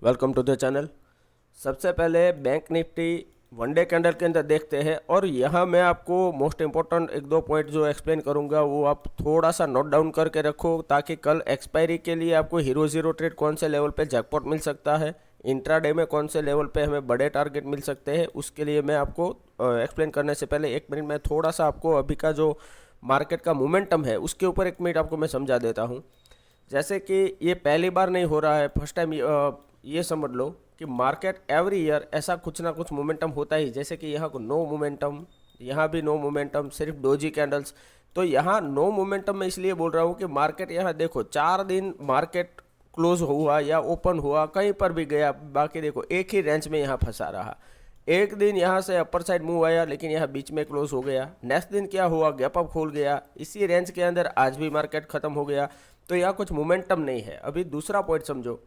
Welcome to the channel. सबसे पहले bank Nifty one day candle के अंदर देखते हैं और यहाँ मैं आपको मोस्ट इम्पोर्टेंट एक दो पॉइंट जो एक्सप्लेन करूँगा वो आप थोड़ा सा नोट डाउन करके रखो, ताकि कल एक्सपायरी के लिए आपको हीरो ज़ीरो ट्रेड कौन से लेवल पे जैकपॉट मिल सकता है, इंट्राडे में कौन से लेवल पे हमें बड़े टारगेट मिल सकते हैं, उसके लिए मैं आपको एक्सप्लेन करने से पहले एक मिनट में थोड़ा सा आपको अभी का जो मार्केट का मोमेंटम है उसके ऊपर एक मिनट आपको मैं समझा देता हूँ। जैसे कि ये पहली बार नहीं हो रहा है, फर्स्ट टाइम ये समझ लो कि मार्केट एवरी ईयर ऐसा कुछ ना कुछ मोमेंटम होता ही। जैसे कि यहाँ को नो मोमेंटम, यहाँ भी नो मोमेंटम, सिर्फ डोजी कैंडल्स। तो यहाँ नो मोमेंटम मैं इसलिए बोल रहा हूँ कि मार्केट यहाँ देखो 4 दिन मार्केट क्लोज हुआ या ओपन हुआ कहीं पर भी गया, बाकी देखो एक ही रेंज में यहाँ फंसा रहा। एक दिन यहाँ से अपर साइड मूव आया लेकिन यहाँ बीच में क्लोज हो गया। नेक्स्ट दिन क्या हुआ, गैप अप खोल गया, इसी रेंज के अंदर आज भी मार्केट खत्म हो गया। तो यहाँ कुछ मोमेंटम नहीं है। अभी दूसरा पॉइंट समझो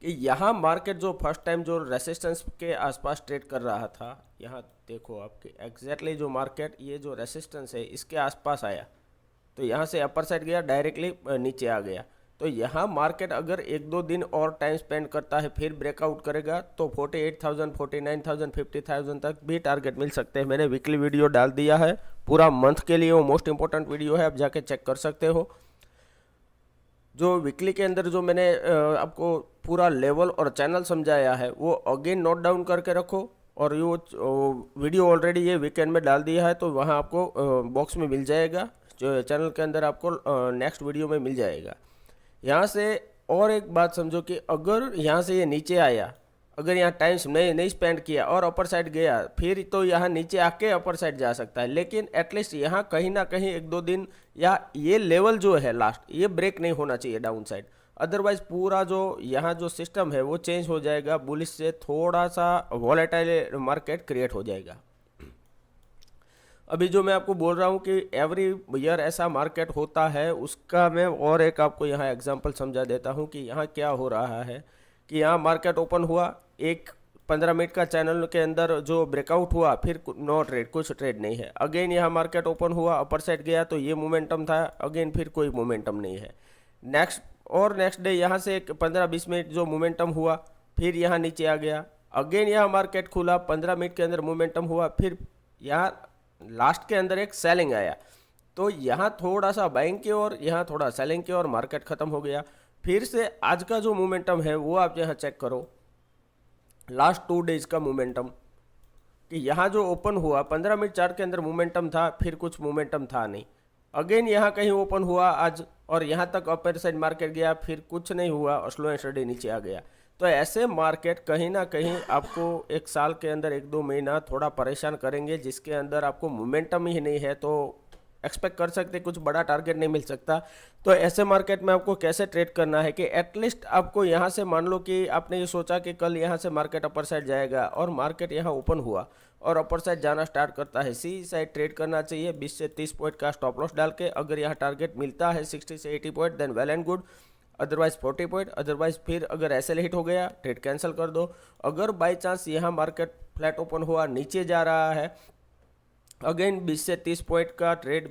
कि यहाँ मार्केट जो फर्स्ट टाइम जो रेसिस्टेंस के आसपास ट्रेड कर रहा था, यहाँ देखो आपके एग्जैक्टली जो मार्केट ये जो रेसिस्टेंस है इसके आसपास आया, तो यहाँ से अपर साइड गया डायरेक्टली नीचे आ गया। तो यहाँ मार्केट अगर एक दो दिन और टाइम स्पेंड करता है फिर ब्रेकआउट करेगा तो 48,000 49,000 50,000 तक भी टारगेट मिल सकते हैं। मैंने वीकली वीडियो डाल दिया है पूरा मंथ के लिए, वो मोस्ट इंपॉर्टेंट वीडियो है, आप जाके चेक कर सकते हो। जो वीकली के अंदर जो मैंने आपको पूरा लेवल और चैनल समझाया है वो अगेन नोट डाउन करके रखो। और ये वीडियो ऑलरेडी ये वीकेंड में डाल दिया है तो वहाँ आपको बॉक्स में मिल जाएगा, जो चैनल के अंदर आपको नेक्स्ट वीडियो में मिल जाएगा। यहाँ से और एक बात समझो कि अगर यहाँ से ये नीचे आया, अगर यहाँ टाइम नहीं स्पेंड किया और अपर साइड गया, फिर तो यहाँ नीचे आके अपर साइड जा सकता है, लेकिन एटलीस्ट यहाँ कहीं ना कहीं एक दो दिन या ये लेवल जो है लास्ट ये ब्रेक नहीं होना चाहिए डाउन साइड। अदरवाइज पूरा जो यहाँ जो सिस्टम है वो चेंज हो जाएगा, बुलिश से थोड़ा सा वॉलेटाइल मार्केट क्रिएट हो जाएगा। अभी जो मैं आपको बोल रहा हूँ कि एवरी ईयर ऐसा मार्केट होता है, उसका मैं और एक आपको यहाँ एग्जांपल समझा देता हूँ कि यहाँ क्या हो रहा है। कि यहाँ मार्केट ओपन हुआ, एक 15 मिनट का चैनल के अंदर जो ब्रेकआउट हुआ, फिर नो ट्रेड, कुछ ट्रेड नहीं है। अगेन यहाँ मार्केट ओपन हुआ, अपर साइड गया तो ये मोमेंटम था, अगेन फिर कोई मोमेंटम नहीं है। नेक्स्ट डे यहाँ से 15-20 मिनट जो मोमेंटम हुआ, फिर यहाँ नीचे आ गया। अगेन यहाँ मार्केट खुला, 15 मिनट के अंदर मोमेंटम हुआ, फिर यहाँ लास्ट के अंदर एक सेलिंग आया, तो यहाँ थोड़ा सा बाइंग की ओर, यहाँ थोड़ा सेलिंग की ओर, मार्केट खत्म हो गया। फिर से आज का जो मोमेंटम है वो आप यहाँ चेक करो, लास्ट 2 डेज का मोमेंटम, कि यहाँ जो ओपन हुआ 15 मिनट चार्ट के अंदर मोमेंटम था, फिर कुछ मोमेंटम था नहीं। अगेन यहाँ कहीं ओपन हुआ आज और यहाँ तक अपर साइड मार्केट गया, फिर कुछ नहीं हुआ और स्लो एंड स्टडी नीचे आ गया। तो ऐसे मार्केट कहीं ना कहीं आपको एक साल के अंदर एक दो महीना थोड़ा परेशान करेंगे, जिसके अंदर आपको मोमेंटम ही नहीं है तो एक्सपेक्ट कर सकते कुछ बड़ा टारगेट नहीं मिल सकता। तो ऐसे मार्केट में आपको कैसे ट्रेड करना है कि एटलीस्ट आपको यहाँ से मान लो कि आपने ये सोचा कि कल यहाँ से मार्केट अपर साइड जाएगा और मार्केट यहाँ ओपन हुआ और अपर साइड जाना स्टार्ट करता है, सी साइड ट्रेड करना चाहिए 20 से 30 पॉइंट का स्टॉप लॉस डाल के। अगर यहाँ टारगेट मिलता है 60 से 80 point then well and good, otherwise 40 point. Otherwise फिर अगर ऐसे हिट हो गया ट्रेड कैंसिल कर दो। अगर बाई चांस यहाँ मार्केट फ्लैट ओपन हुआ नीचे जा रहा है, अगेन 20 से 30 पॉइंट का ट्रेड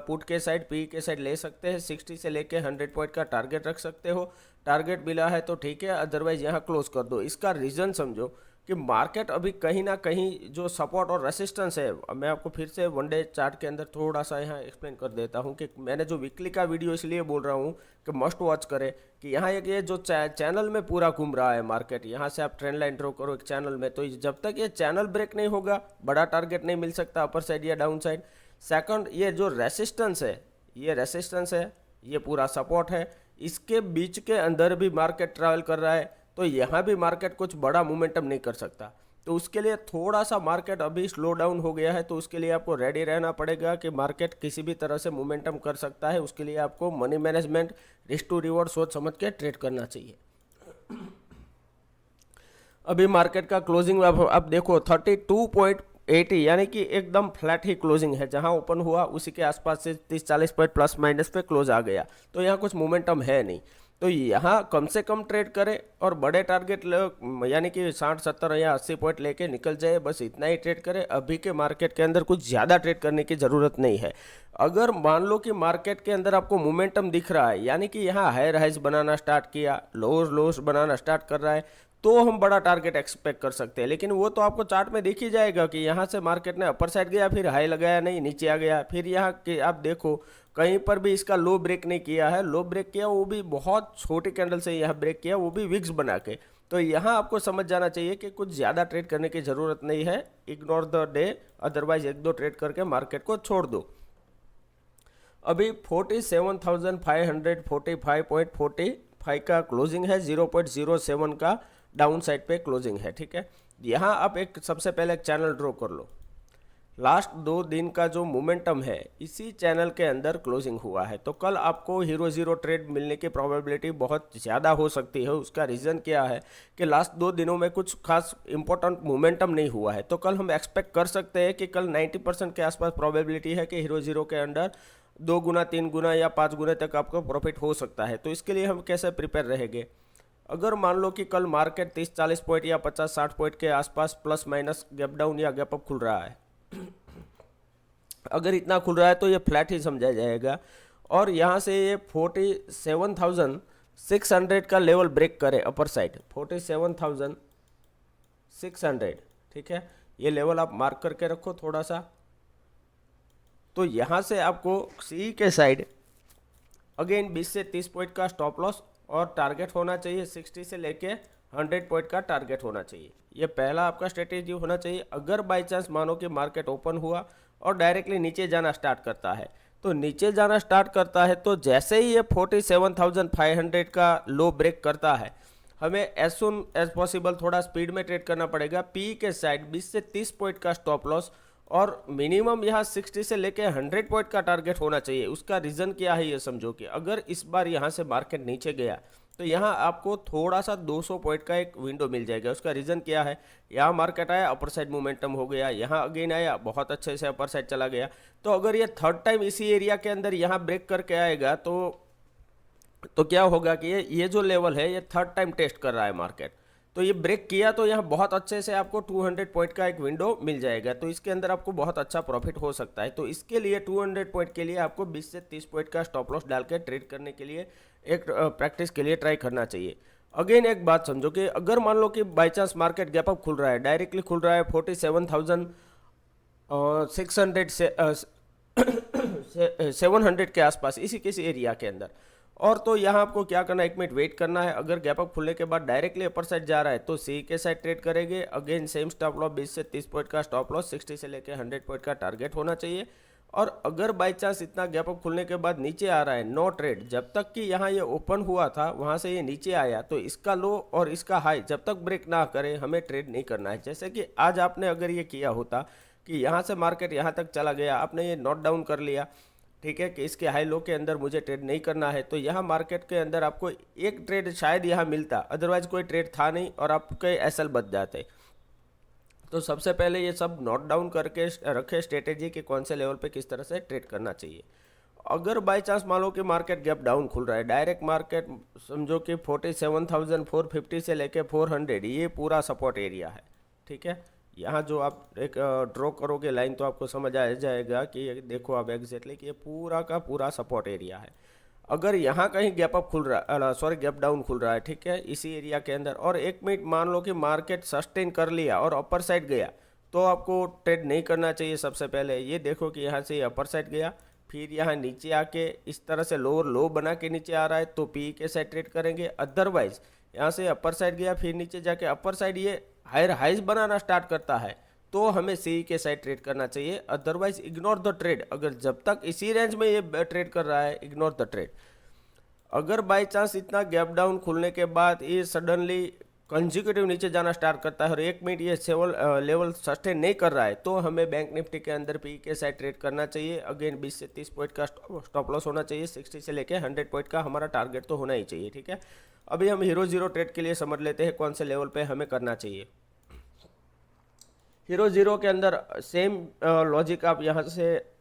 पुट के साइड, पी के साइड ले सकते हैं। 60 से लेके 100 पॉइंट का टारगेट रख सकते हो। टारगेट मिला है तो ठीक है, अदरवाइज यहाँ क्लोज कर दो। इसका रीज़न समझो कि मार्केट अभी कहीं ना कहीं जो सपोर्ट और रेसिस्टेंस है, मैं आपको फिर से वनडे चार्ट के अंदर थोड़ा सा यहाँ एक्सप्लेन कर देता हूँ कि मैंने जो वीकली का वीडियो इसलिए बोल रहा हूँ कि मस्ट वॉच करें कि यहाँ एक ये जो चैनल में पूरा घूम रहा है मार्केट, यहाँ से आप ट्रेंड लाइन ड्रॉ करो एक चैनल में, तो जब तक ये चैनल ब्रेक नहीं होगा बड़ा टारगेट नहीं मिल सकता अपर साइड या डाउन साइड। सेकंड, ये जो रेसिस्टेंस है, ये रेसिस्टेंस है, ये पूरा सपोर्ट है, इसके बीच के अंदर भी मार्केट ट्रैवल कर रहा है, तो यहाँ भी मार्केट कुछ बड़ा मोमेंटम नहीं कर सकता। तो उसके लिए थोड़ा सा मार्केट अभी स्लो डाउन हो गया है, तो उसके लिए आपको रेडी रहना पड़ेगा कि मार्केट किसी भी तरह से मोमेंटम कर सकता है। उसके लिए आपको money management, risk to reward सोच समझ के ट्रेड करना चाहिए। अभी मार्केट का क्लोजिंग अब देखो 32.80, यानी कि एकदम फ्लैट ही क्लोजिंग है। जहां ओपन हुआ उसी के आसपास से 30-40 पॉइंट प्लस माइनस पे क्लोज आ गया, तो यहाँ कुछ मोमेंटम है नहीं। तो यहाँ कम से कम ट्रेड करें और बड़े टारगेट यानी कि 60 70 या 80 पॉइंट लेके निकल जाए, बस इतना ही ट्रेड करें। अभी के मार्केट के अंदर कुछ ज़्यादा ट्रेड करने की ज़रूरत नहीं है। अगर मान लो कि मार्केट के अंदर आपको मोमेंटम दिख रहा है, यानी कि यहाँ हायर हाइज बनाना स्टार्ट किया, लोअर लोस बनाना स्टार्ट कर रहा है, तो हम बड़ा टारगेट एक्सपेक्ट कर सकते हैं। लेकिन वो तो आपको चार्ट में दिख ही जाएगा कि यहाँ से मार्केट ने अपर साइड गया, फिर हाई लगाया नहीं, नीचे आ गया, फिर यहाँ के आप देखो कहीं पर भी इसका लो ब्रेक नहीं किया है। लो ब्रेक किया वो भी बहुत छोटी कैंडल से यहाँ ब्रेक किया, वो भी विक्स बना के। तो यहाँ आपको समझ जाना चाहिए कि कुछ ज़्यादा ट्रेड करने की ज़रूरत नहीं है, इग्नोर द डे, अदरवाइज एक दो ट्रेड करके मार्केट को छोड़ दो। अभी 47,545.45 का क्लोजिंग है, 0.07 का डाउन साइड पे क्लोजिंग है, ठीक है। यहाँ आप एक सबसे पहले एक चैनल ड्रॉ कर लो। लास्ट 2 दिन का जो मोमेंटम है इसी चैनल के अंदर क्लोजिंग हुआ है, तो कल आपको हीरो ज़ीरो ट्रेड मिलने की प्रोबेबिलिटी बहुत ज़्यादा हो सकती है। उसका रीज़न क्या है कि लास्ट 2 दिनों में कुछ खास इंपॉर्टेंट मोमेंटम नहीं हुआ है, तो कल हम एक्सपेक्ट कर सकते हैं कि कल 90% के आसपास प्रोबेबिलिटी है कि हीरो ज़ीरो के अंदर 2 गुना 3 गुना या 5 गुना तक आपको प्रॉफिट हो सकता है। तो इसके लिए हम कैसे प्रिपेयर रहेंगे? अगर मान लो कि कल मार्केट 30-40 पॉइंट या 50-60 पॉइंट के आसपास प्लस माइनस गैप डाउन या गैप अप खुल रहा है, अगर इतना खुल रहा है तो ये फ्लैट ही समझा जाएगा। और यहाँ से ये 47,600 का लेवल ब्रेक करे अपर साइड, 47,600, ठीक है। ये लेवल आप मार्क करके रखो थोड़ा सा। तो यहाँ से आपको सी के साइड अगेन 20 से 30 पॉइंट का स्टॉप लॉस और टारगेट होना चाहिए 60 से लेके 100 पॉइंट का टारगेट होना चाहिए। ये पहला आपका स्ट्रेटेजी होना चाहिए। अगर बाई चांस मानो कि मार्केट ओपन हुआ और डायरेक्टली नीचे जाना स्टार्ट करता है, तो नीचे जाना स्टार्ट करता है तो जैसे ही ये 47,500 का लो ब्रेक करता है, हमें एज सुन एज पॉसिबल थोड़ा स्पीड में ट्रेड करना पड़ेगा। पी के साइड 20 से 30 पॉइंट का स्टॉप लॉस और मिनिमम यहाँ 60 से लेके 100 पॉइंट का टारगेट होना चाहिए। उसका रीज़न क्या है ये समझो कि अगर इस बार यहाँ से मार्केट नीचे गया तो यहाँ आपको थोड़ा सा 200 पॉइंट का एक विंडो मिल जाएगा। उसका रीज़न क्या है? यहाँ मार्केट आया, अपर साइड मोमेंटम हो गया, यहाँ अगेन आया, बहुत अच्छे से अपर साइड चला गया। तो अगर ये थर्ड टाइम इसी एरिया के अंदर यहाँ ब्रेक करके आएगा तो क्या होगा कि ये जो लेवल है ये थर्ड टाइम टेस्ट कर रहा है मार्केट। तो ये ब्रेक किया तो यहाँ बहुत अच्छे से आपको 200 पॉइंट का एक विंडो मिल जाएगा, तो इसके अंदर आपको बहुत अच्छा प्रॉफिट हो सकता है। तो इसके लिए 200 पॉइंट के लिए आपको 20 से 30 पॉइंट का स्टॉप लॉस डाल के ट्रेड करने के लिए एक प्रैक्टिस के लिए ट्राई करना चाहिए। अगेन एक बात समझो कि अगर मान लो कि by chance market gap up खुल रहा है, डायरेक्टली खुल रहा है 47,600 से 700 के आसपास, इसी किसी एरिया के अंदर, और तो यहाँ आपको क्या करना है, 1 मिनट वेट करना है। अगर गैप अप खुलने के बाद डायरेक्टली अपर साइड जा रहा है तो सी के साइड ट्रेड करेंगे। अगेन सेम स्टॉप लॉस 20 से 30 पॉइंट का स्टॉप लॉस, 60 से लेकर 100 पॉइंट का टारगेट होना चाहिए। और अगर बाई चांस इतना गैप अप खुलने के बाद नीचे आ रहा है, नो ट्रेड। जब तक कि यहाँ ये ओपन हुआ था वहाँ से ये नीचे आया तो इसका लो और इसका हाई जब तक ब्रेक ना करे हमें ट्रेड नहीं करना है। जैसे कि आज आपने अगर ये किया होता कि यहाँ से मार्केट यहाँ तक चला गया, आपने ये नोट डाउन कर लिया, ठीक है, कि इसके हाई लो के अंदर मुझे ट्रेड नहीं करना है, तो यहाँ मार्केट के अंदर आपको एक ट्रेड शायद यहाँ मिलता, अदरवाइज कोई ट्रेड था नहीं और आपके एसएल बच जाते। तो सबसे पहले ये सब नोट डाउन करके रखे स्ट्रेटेजी कि कौन से लेवल पे किस तरह से ट्रेड करना चाहिए। अगर बाई चांस मान लो कि मार्केट गैप डाउन खुल रहा है, डायरेक्ट मार्केट समझो कि 47,450 से लेके 400 ये पूरा सपोर्ट एरिया है, ठीक है। यहाँ जो आप एक ड्रॉ करोगे लाइन तो आपको समझ आ जाएगा कि ये देखो आप एग्जैक्टली कि ये पूरा का पूरा सपोर्ट एरिया है। अगर यहाँ कहीं गैप अप खुल रहा है, सॉरी गैप डाउन खुल रहा है, ठीक है, इसी एरिया के अंदर, और 1 मिनट मान लो कि मार्केट सस्टेन कर लिया और अपर साइड गया, तो आपको ट्रेड नहीं करना चाहिए। सबसे पहले ये देखो कि यहाँ से अपर साइड गया, फिर यहाँ नीचे आके इस तरह से लोअर लो बना के नीचे आ रहा है तो पी के साइड ट्रेड करेंगे। अदरवाइज यहाँ से अपर साइड गया, फिर नीचे जाके अपर साइड ये हायर हाइज बनाना स्टार्ट करता है तो हमें सी के साइड ट्रेड करना चाहिए। Otherwise ignore the trade. अगर जब तक इसी रेंज में ये ट्रेड कर रहा है, इग्नोर द ट्रेड। अगर बाई चांस इतना गैप डाउन खुलने के बाद ये सडनली कंजिक्यूटिव नीचे जाना स्टार्ट करता है और 1 मिनट ये लेवल सस्टेन नहीं कर रहा है, तो हमें बैंक निफ्टी के अंदर पी के साइड ट्रेड करना चाहिए। अगेन 20 से 30 पॉइंट का स्टॉप लॉस होना चाहिए, 60 से लेके 100 पॉइंट का हमारा टारगेट तो होना ही चाहिए, ठीक है। अभी हम हीरो जीरो ट्रेड के लिए समझ लेते हैं कौन से लेवल पे हमें करना चाहिए। हीरो जीरो के अंदर सेम लॉजिक आप यहाँ से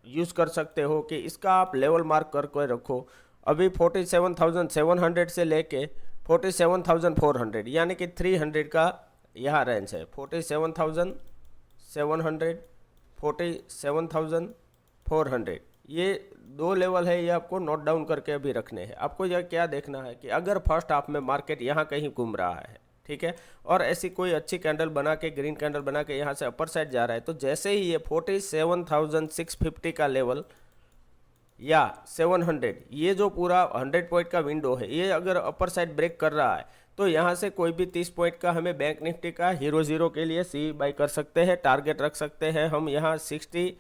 यूज़ कर सकते हो कि इसका आप लेवल मार्क करके रखो। अभी 47,700 से लेके 47,400 यानी कि 300 का यहाँ रेंज है। 47,700 47,400 ये दो लेवल है, ये आपको नोट डाउन करके अभी रखने हैं। आपको यह क्या देखना है कि अगर फर्स्ट हाफ में मार्केट यहाँ कहीं घूम रहा है, ठीक है, और ऐसी कोई अच्छी कैंडल बना के, ग्रीन कैंडल बना के यहाँ से अपर साइड जा रहा है, तो जैसे ही ये 47,650 का लेवल या 700, ये जो पूरा 100 पॉइंट का विंडो है, ये अगर अपर साइड ब्रेक कर रहा है तो यहाँ से कोई भी 30 पॉइंट का हमें बैंक निफ्टी का हीरो जीरो के लिए सी बाई कर सकते हैं। टारगेट रख सकते हैं हम यहाँ 60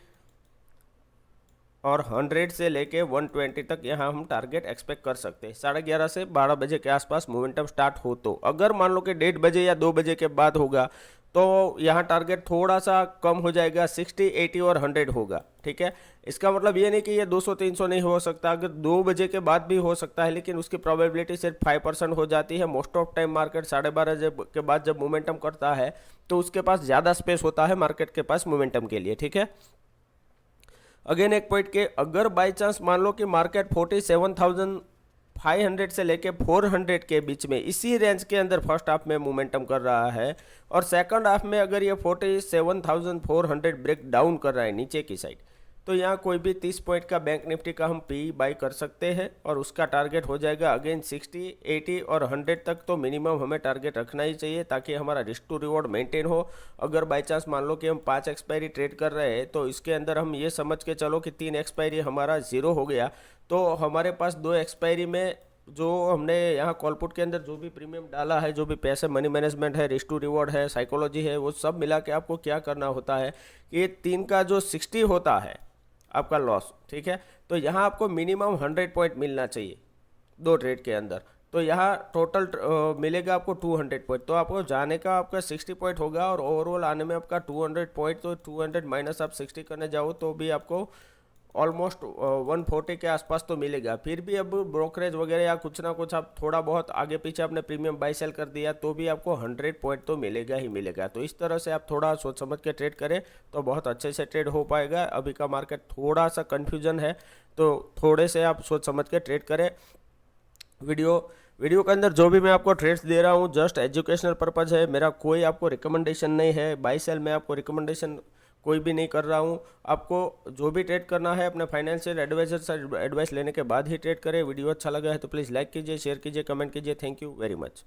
और 100 से लेके 120 तक यहाँ हम टारगेट एक्सपेक्ट कर सकते हैं। 11:30 से 12 बजे के आसपास मोमेंटम स्टार्ट हो तो, अगर मान लो कि 1:30 बजे या 2 बजे के बाद होगा तो यहाँ टारगेट थोड़ा सा कम हो जाएगा, 60, 80 और 100 होगा, ठीक है। इसका मतलब ये नहीं कि ये 200-300 नहीं हो सकता, अगर 2 बजे के बाद भी हो सकता है, लेकिन उसकी प्रोबेबिलिटी सिर्फ 5% हो जाती है। मोस्ट ऑफ टाइम मार्केट 12:30 के बाद जब मोमेंटम करता है तो उसके पास ज़्यादा स्पेस होता है मार्केट के पास मोमेंटम के लिए, ठीक है। अगेन एक पॉइंट के, अगर बाई चांस मान लो कि मार्केट 47,500 से लेके 400 के बीच में इसी रेंज के अंदर फर्स्ट हाफ में मोमेंटम कर रहा है और सेकंड हाफ में अगर ये 47,400 ब्रेक डाउन कर रहा है नीचे की साइड, तो यहाँ कोई भी 30 पॉइंट का बैंक निफ्टी का हम पी बाई कर सकते हैं और उसका टारगेट हो जाएगा अगेन 60, 80 और 100 तक। तो मिनिमम हमें टारगेट रखना ही चाहिए ताकि हमारा रिस्क टू रिवॉर्ड मेंटेन हो। अगर बाई चांस मान लो कि हम 5 एक्सपायरी ट्रेड कर रहे हैं तो इसके अंदर हम ये समझ के चलो कि 3 एक्सपायरी हमारा ज़ीरो हो गया, तो हमारे पास 2 एक्सपायरी में जो हमने यहाँ कॉलपुट के अंदर जो भी प्रीमियम डाला है, जो भी पैसे, मनी मैनेजमेंट है, रिस्क टू रिवॉर्ड है, साइकोलॉजी है, वो सब मिला के आपको क्या करना होता है कि 3 का जो 60 होता है आपका लॉस, ठीक है, तो यहाँ आपको मिनिमम 100 पॉइंट मिलना चाहिए 2 ट्रेड के अंदर। तो यहाँ टोटल मिलेगा आपको 200 पॉइंट, तो आपको जाने का आपका 60 पॉइंट होगा और ओवरऑल आने में आपका 200 पॉइंट। तो 200 माइनस आप 60 करने जाओ तो भी आपको ऑलमोस्ट 140 के आसपास तो मिलेगा। फिर भी अब ब्रोकरेज वगैरह या कुछ ना कुछ आप थोड़ा बहुत आगे पीछे आपने प्रीमियम बाई सेल कर दिया तो भी आपको 100 पॉइंट तो मिलेगा ही मिलेगा। तो इस तरह से आप थोड़ा सोच समझ के ट्रेड करें तो बहुत अच्छे से ट्रेड हो पाएगा। अभी का मार्केट थोड़ा सा कन्फ्यूजन है तो थोड़े से आप सोच समझ के ट्रेड करें। वीडियो के अंदर जो भी मैं आपको ट्रेड्स दे रहा हूँ जस्ट एजुकेशनल पर्पज़ है, मेरा कोई आपको रिकमेंडेशन नहीं है। बाई सेल में आपको रिकमेंडेशन कोई भी नहीं कर रहा हूँ। आपको जो भी ट्रेड करना है अपने फाइनेंशियल एडवाइजर से एडवाइस लेने के बाद ही ट्रेड करें। वीडियो अच्छा लगा है तो प्लीज़ लाइक कीजिए, शेयर कीजिए, कमेंट कीजिए। Thank you very much.